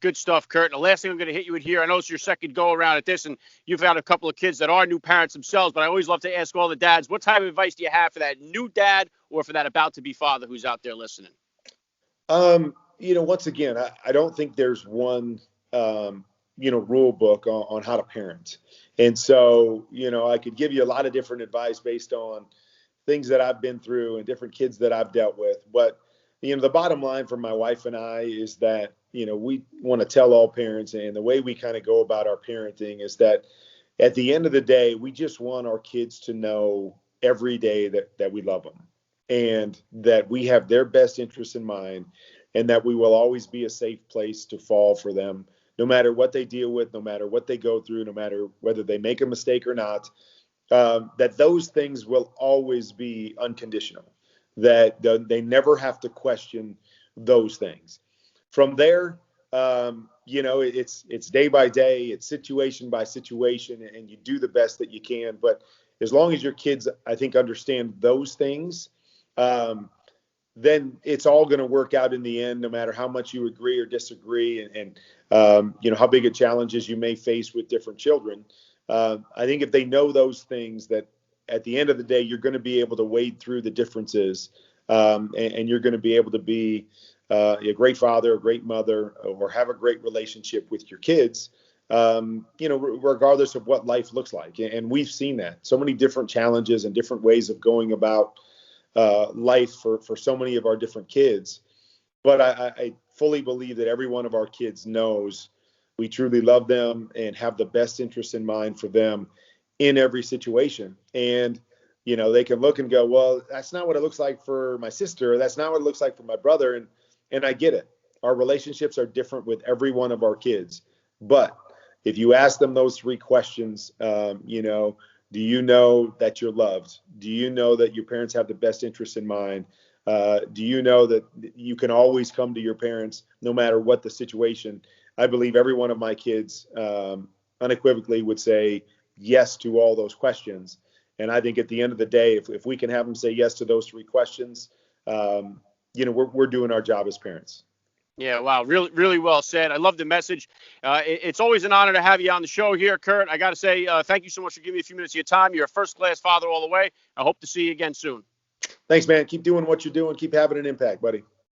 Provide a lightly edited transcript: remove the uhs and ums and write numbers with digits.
Good stuff, Kurt. And the last thing I'm going to hit you with here, I know it's your second go around at this, and you've had a couple of kids that are new parents themselves, but I always love to ask all the dads, what type of advice do you have for that new dad or for that about-to-be father who's out there listening? Once again, I don't think there's one, rule book on how to parent. And so, I could give you a lot of different advice based on things that I've been through and different kids that I've dealt with. But, the bottom line for my wife and I is that, we want to tell all parents, and the way we kind of go about our parenting is that at the end of the day, we just want our kids to know every day that we love them and that we have their best interests in mind, and that we will always be a safe place to fall for them, no matter what they deal with, no matter what they go through, no matter whether they make a mistake or not, that those things will always be unconditional, that they never have to question those things. From there, it's day by day, it's situation by situation, and you do the best that you can. But as long as your kids, I think, understand those things, then it's all going to work out in the end, no matter how much you agree or disagree, and how big a challenges you may face with different children. I think if they know those things, that at the end of the day, you're going to be able to wade through the differences, and you're going to be able to be a great father, a great mother, or have a great relationship with your kids, regardless of what life looks like. And we've seen that. So many different challenges and different ways of going about life for so many of our different kids. But I fully believe that every one of our kids knows we truly love them and have the best interest in mind for them in every situation. And, they can look and go, well, that's not what it looks like for my sister, or that's not what it looks like for my brother. And I get it. Our relationships are different with every one of our kids. But if you ask them those three questions, do you know that you're loved? Do you know that your parents have the best interest in mind? Do you know that you can always come to your parents no matter what the situation? I believe every one of my kids unequivocally would say yes to all those questions. And I think at the end of the day, if we can have them say yes to those three questions, we're doing our job as parents. Yeah, wow, really, really well said. I love the message. It's always an honor to have you on the show here, Kurt. I got to say, thank you so much for giving me a few minutes of your time. You're a first-class father all the way. I hope to see you again soon. Thanks, man. Keep doing what you're doing. Keep having an impact, buddy.